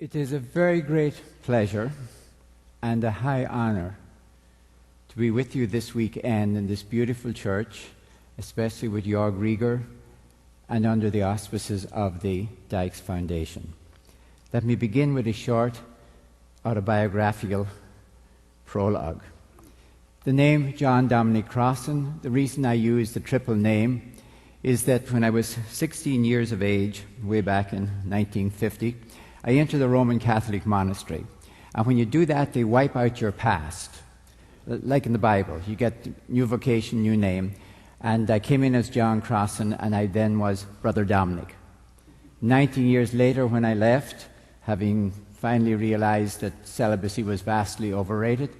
It is a very great pleasure and a high honor to be with you this weekend in this beautiful church, especially with Jörg Rieger and under the auspices of the Dykes Foundation. Let me begin with a short autobiographical prologue. The name John Dominic Crossan, the reason I use the triple name is that when I was 16 years of age, way back in 1950, I entered a Roman Catholic monastery. And when you do that, they wipe out your past. Like in the Bible, you get new vocation, new name. And I came in as John Crossan, and I then was Brother Dominic. 19 years later, when I left, having finally realized that celibacy was vastly overrated,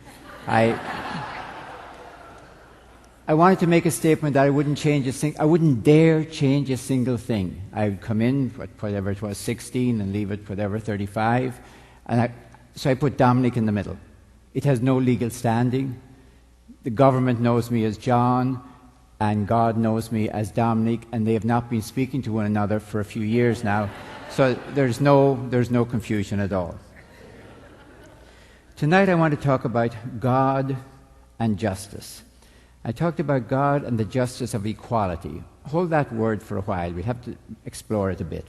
I wanted to make a statement that I wouldn't change a thing. I wouldn't dare change a single thing. I would come in, whatever it was, 16, and leave it, whatever, 35. So I put Dominic in the middle. It has no legal standing. The government knows me as John, and God knows me as Dominic, and they have not been speaking to one another for a few years now. So there's no confusion at all. Tonight I want to talk about God and justice. I talked about God and the justice of equality. Hold that word for a while. We have to explore it a bit.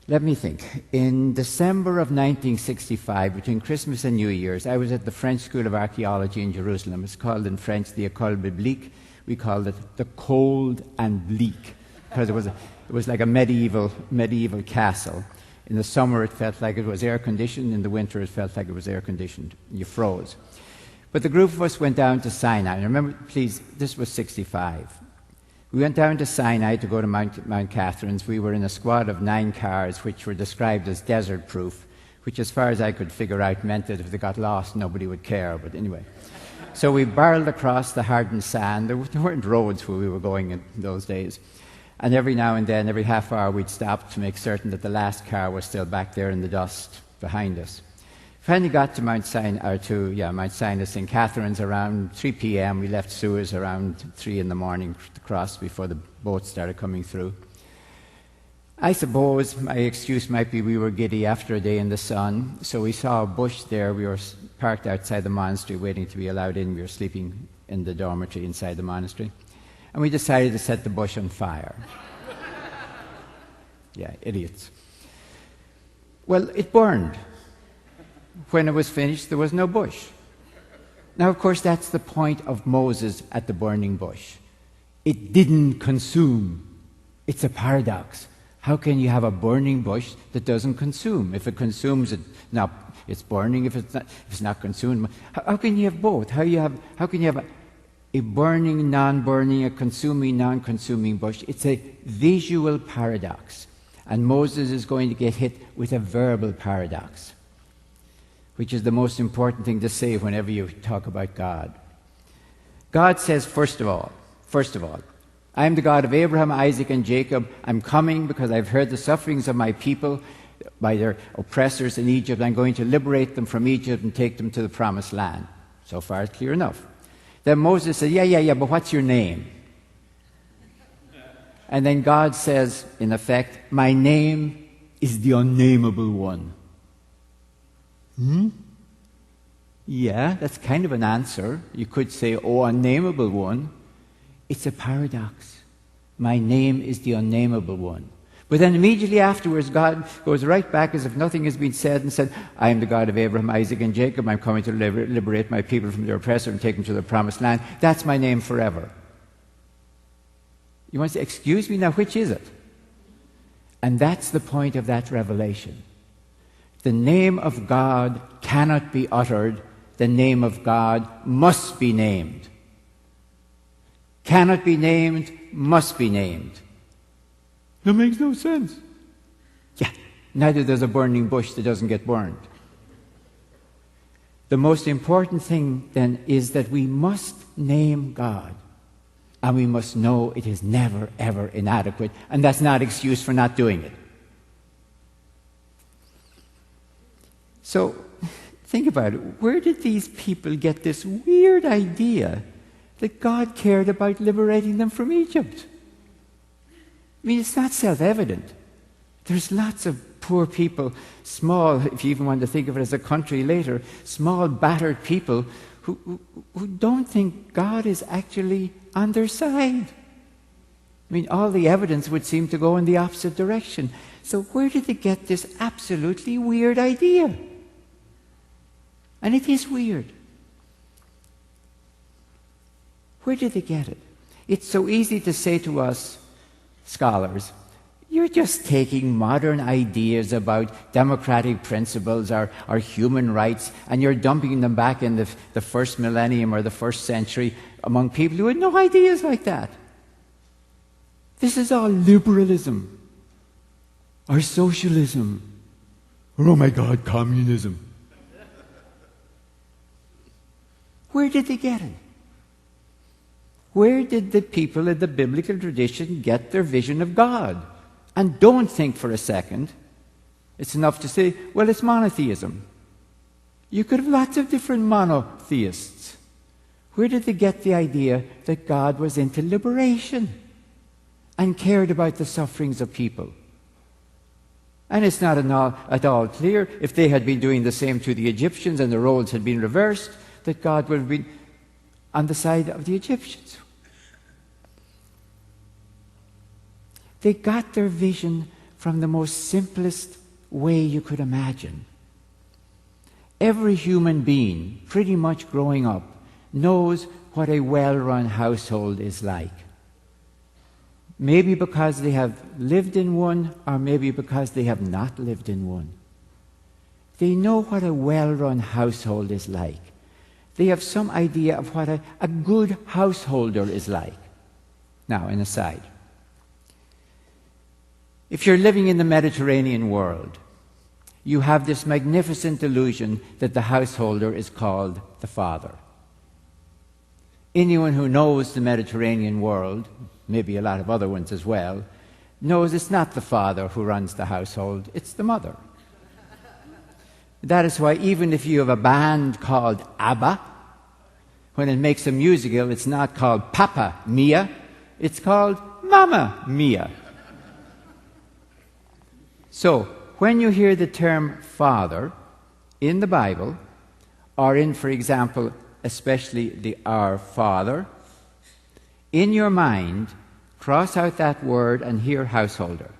Let me think. In December of 1965, between Christmas and New Year's, I was at the French School of Archaeology in Jerusalem. It's called in French the École Biblique. We called it the Cold and Bleak, because it was like a medieval castle. In the summer, it felt like it was air-conditioned. In the winter, it felt like it was air-conditioned. You froze. But the group of us went down to Sinai. Remember, please, this was 65. We went down to Sinai to go to Mount Catherine's. We were in a squad of 9 cars, which were described as desert-proof, which, as far as I could figure out, meant that if they got lost, nobody would care. But anyway. So we barreled across the hardened sand. There weren't roads where we were going in those days. And every now and then, every half hour, we'd stop to make certain that the last car was still back there in the dust behind us. Finally got to Mount Sinai, St. Catherine's around 3 p.m. We left Suez around 3 in the morning to cross before the boats started coming through. I suppose my excuse might be we were giddy after a day in the sun, so we saw a bush there. We were parked outside the monastery waiting to be allowed in. We were sleeping in the dormitory inside the monastery. And we decided to set the bush on fire. Yeah, idiots. Well, it burned. When it was finished, there was no bush. Now, of course, that's the point of Moses at the burning bush. It didn't consume. It's a paradox. How can you have a burning bush that doesn't consume? If it consumes, it's burning. If it's not consumed, how can you have both? How can you have a burning, non-burning, a consuming, non-consuming bush? It's a visual paradox. And Moses is going to get hit with a verbal paradox, which is the most important thing to say whenever you talk about God. God says, first of all, I am the God of Abraham, Isaac, and Jacob. I'm coming because I've heard the sufferings of my people by their oppressors in Egypt. I'm going to liberate them from Egypt and take them to the promised land. So far, it's clear enough. Then Moses said, yeah, but what's your name? And then God says, in effect, my name is the unnameable one. Yeah, that's kind of an answer. You could say, unnameable one. It's a paradox. My name is the unnameable one. But then immediately afterwards, God goes right back as if nothing has been said and said, I am the God of Abraham, Isaac, and Jacob. I'm coming to liberate my people from their oppressor and take them to the promised land. That's my name forever. You want to say, excuse me, now which is it? And that's the point of that revelation. The name of God cannot be uttered. The name of God must be named. Cannot be named, must be named. That makes no sense. Yeah, neither does a burning bush that doesn't get burned. The most important thing then is that we must name God. And we must know it is never, ever inadequate. And that's not an excuse for not doing it. So, think about it. Where did these people get this weird idea that God cared about liberating them from Egypt? I mean, it's not self-evident. There's lots of poor people, small, if you even want to think of it as a country later, small, battered people who don't think God is actually on their side. I mean, all the evidence would seem to go in the opposite direction. So where did they get this absolutely weird idea? And it is weird. Where did they get it? It's so easy to say to us, scholars, you're just taking modern ideas about democratic principles or human rights, and you're dumping them back in the first millennium or the first century among people who had no ideas like that. This is all liberalism or socialism or, oh my God, communism. Where did they get it? Where did the people in the biblical tradition get their vision of God? And don't think for a second, it's enough to say, well, it's monotheism. You could have lots of different monotheists. Where did they get the idea that God was into liberation and cared about the sufferings of people? And it's not at all clear, if they had been doing the same to the Egyptians and the roles had been reversed, that God would have been on the side of the Egyptians. They got their vision from the most simplest way you could imagine. Every human being, pretty much growing up, knows what a well-run household is like. Maybe because they have lived in one, or maybe because they have not lived in one. They know what a well-run household is like. They have some idea of what a good householder is like. Now, an aside. If you're living in the Mediterranean world, you have this magnificent illusion that the householder is called the father. Anyone who knows the Mediterranean world, maybe a lot of other ones as well, knows it's not the father who runs the household, it's the mother. That is why even if you have a band called ABBA, when it makes a musical, it's not called Papa Mia, it's called Mama Mia. So, when you hear the term father in the Bible, or in, for example, especially the Our Father, in your mind, cross out that word and hear householder.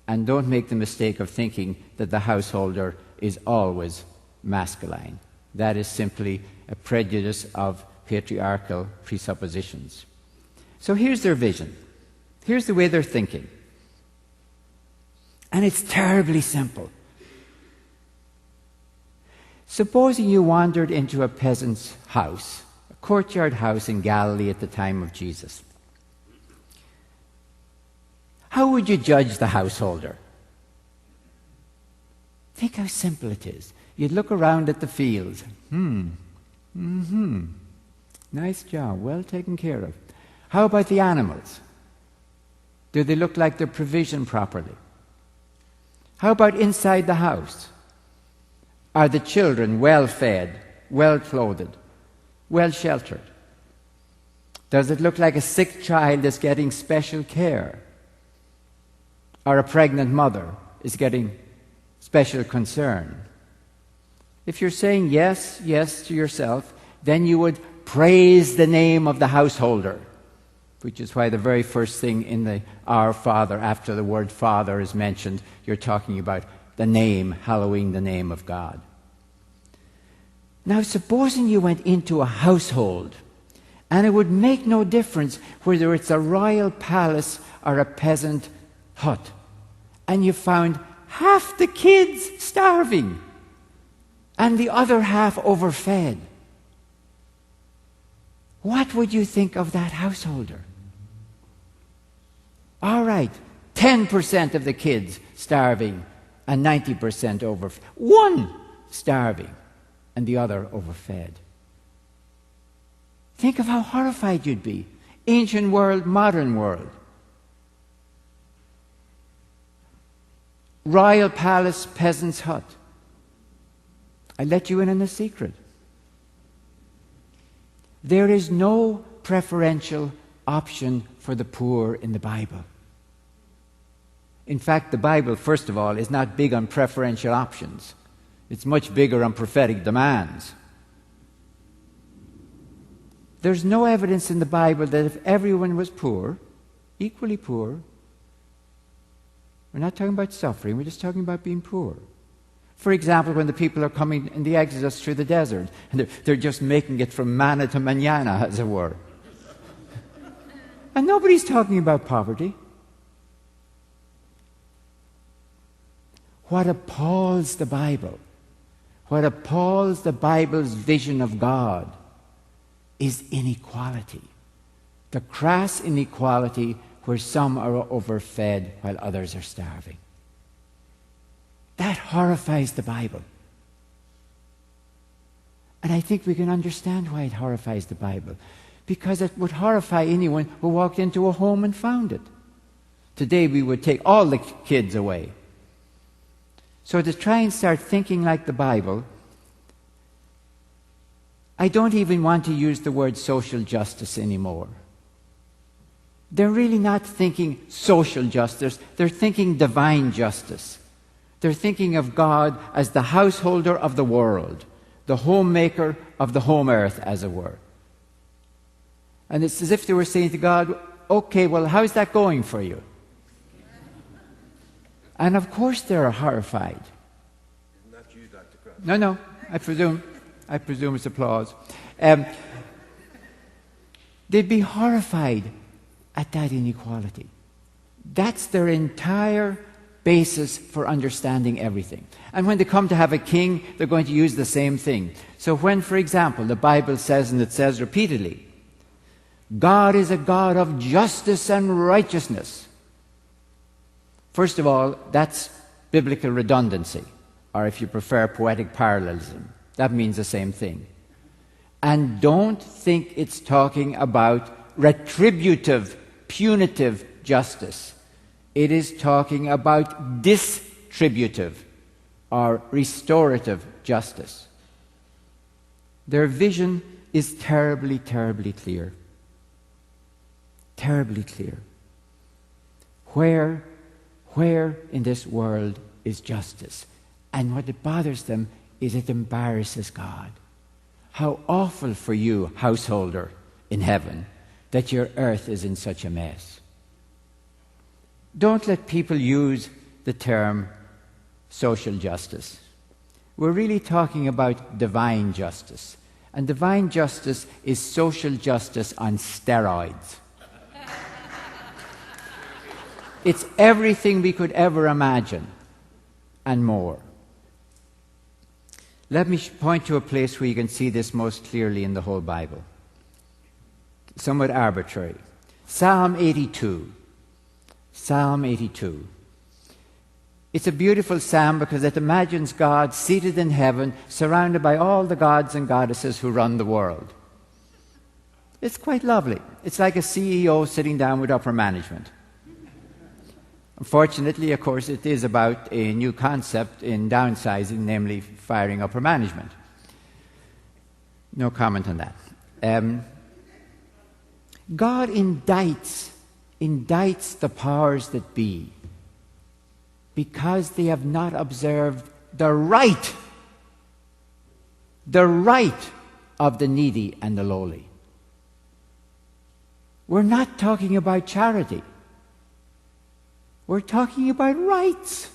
And don't make the mistake of thinking that the householder is always masculine. That is simply a prejudice of patriarchal presuppositions. So here's their vision. Here's the way they're thinking. And it's terribly simple. Supposing you wandered into a peasant's house, a courtyard house in Galilee at the time of Jesus. How would you judge the householder? Think how simple it is. You'd look around at the fields. Nice job, well taken care of. How about the animals? Do they look like they're provisioned properly? How about inside the house? Are the children well fed, well clothed, well sheltered? Does it look like a sick child is getting special care? Or a pregnant mother is getting special concern? If you're saying yes, yes to yourself, then you would praise the name of the householder, which is why the very first thing in the Our Father, after the word Father is mentioned, you're talking about the name, hallowing the name of God. Now, supposing you went into a household, and it would make no difference whether it's a royal palace or a peasant hut, and you found half the kids starving and the other half overfed. What would you think of that householder? All right, 10% of the kids starving and 90% overfed. One starving and the other overfed. Think of how horrified you'd be. Ancient world, modern world. Royal palace, peasant's hut. I let you in on a secret. There is no preferential option for the poor in the Bible. In fact, the Bible, first of all, is not big on preferential options. It's much bigger on prophetic demands. There's no evidence in the Bible that if everyone was poor, equally poor, we're not talking about suffering, we're just talking about being poor. For example, when the people are coming in the Exodus through the desert, and they're just making it from manna to manana, as it were. And nobody's talking about poverty. What appalls the Bible, what appalls the Bible's vision of God, is inequality. The crass inequality where some are overfed while others are starving. That horrifies the Bible. And I think we can understand why it horrifies the Bible. Because it would horrify anyone who walked into a home and found it. Today we would take all the kids away. So to try and start thinking like the Bible, I don't even want to use the word social justice anymore. They're really not thinking social justice, they're thinking divine justice. They're thinking of God as the householder of the world, the homemaker of the home earth, as it were. And it's as if they were saying to God, okay, well, how's that going for you? And of course they're horrified. Isn't that you, Dr. Crossan? No, I presume it's applause. They'd be horrified at that inequality. That's their entire basis for understanding everything. And when they come to have a king, they're going to use the same thing. So when, for example, the Bible says, and it says repeatedly, God is a God of justice and righteousness. First of all, that's biblical redundancy, or if you prefer, poetic parallelism. That means the same thing. And don't think it's talking about retributive, punitive justice. It is talking about distributive or restorative justice. Their vision is terribly, terribly clear. Terribly clear. Where in this world is justice? And what it bothers them is it embarrasses God. How awful for you, householder in heaven, that your earth is in such a mess. Don't let people use the term social justice. We're really talking about divine justice. And divine justice is social justice on steroids. It's everything we could ever imagine and more. Let me point to a place where you can see this most clearly in the whole Bible. Somewhat arbitrary. Psalm 82. Psalm 82. It's a beautiful psalm because it imagines God seated in heaven, surrounded by all the gods and goddesses who run the world. It's quite lovely. It's like a CEO sitting down with upper management. Unfortunately, of course, it is about a new concept in downsizing, namely firing upper management. No comment on that. God indicts the powers that be because they have not observed the right of the needy and the lowly. We're not talking about charity. We're talking about rights.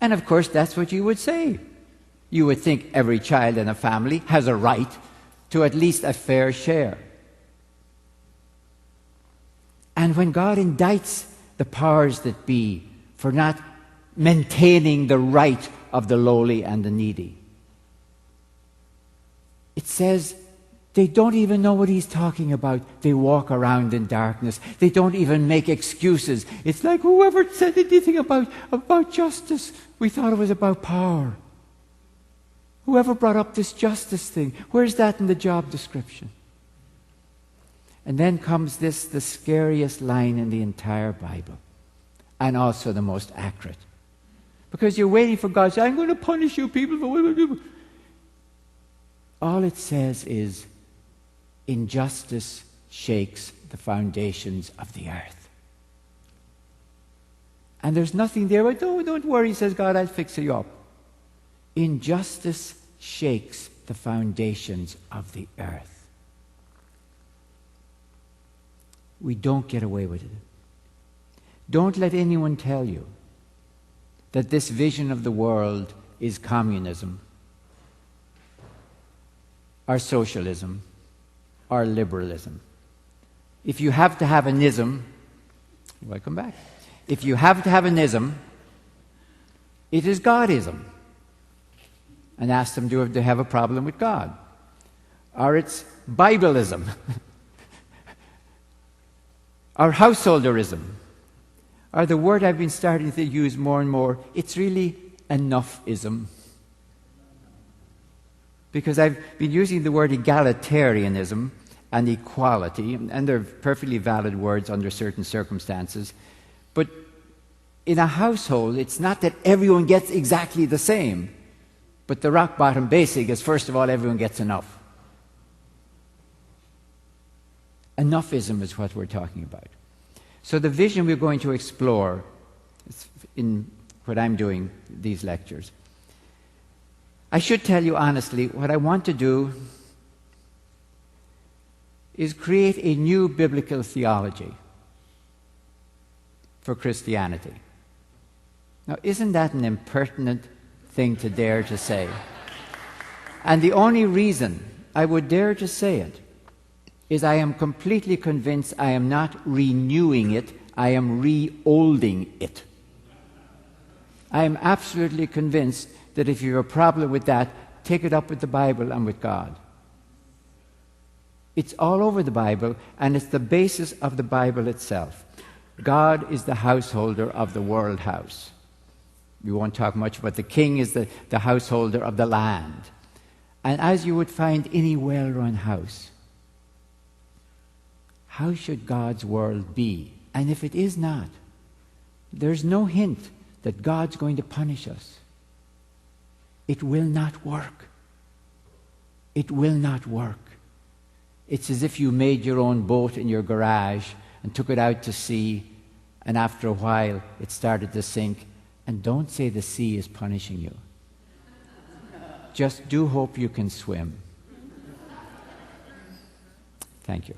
And of course, that's what you would say. You would think every child in a family has a right to at least a fair share. And when God indicts the powers that be for not maintaining the right of the lowly and the needy, it says they don't even know what he's talking about. They walk around in darkness. They don't even make excuses. It's like whoever said anything about justice, we thought it was about power. Whoever brought up this justice thing, where's that in the job description? And then comes this, the scariest line in the entire Bible, and also the most accurate. Because you're waiting for God to say, I'm going to punish you people for what you do. All it says is, injustice shakes the foundations of the earth. And there's nothing there. But don't worry, says God, I'll fix you up. Injustice shakes the foundations of the earth. We don't get away with it. Don't let anyone tell you that this vision of the world is communism or socialism or liberalism. If you have to have an ism, welcome back. If you have to have an ism, it is Godism. And ask them, do they have a problem with God? Or it's Bibleism. Or householderism. Or the word I've been starting to use more and more, it's really enoughism. Because I've been using the word egalitarianism and equality, and they're perfectly valid words under certain circumstances. But in a household, it's not that everyone gets exactly the same. But the rock bottom basic is, first of all, everyone gets enough. Enoughism is what we're talking about. So the vision we're going to explore in what I'm doing, these lectures. I should tell you honestly, what I want to do is create a new biblical theology for Christianity. Now, isn't that an impertinent thing to dare to say? And the only reason I would dare to say it is I am completely convinced I am not renewing it, I am re-olding it. I am absolutely convinced that if you have a problem with that, take it up with the Bible and with God. It's all over the Bible, and it's the basis of the Bible itself. God is the householder of the world house. We won't talk much about the king is the householder of the land. And as you would find any well-run house, how should God's world be? And if it is not, there's no hint that God's going to punish us. It will not work. It will not work. It's as if you made your own boat in your garage and took it out to sea, and after a while it started to sink. And don't say the sea is punishing you. Just do hope you can swim. Thank you.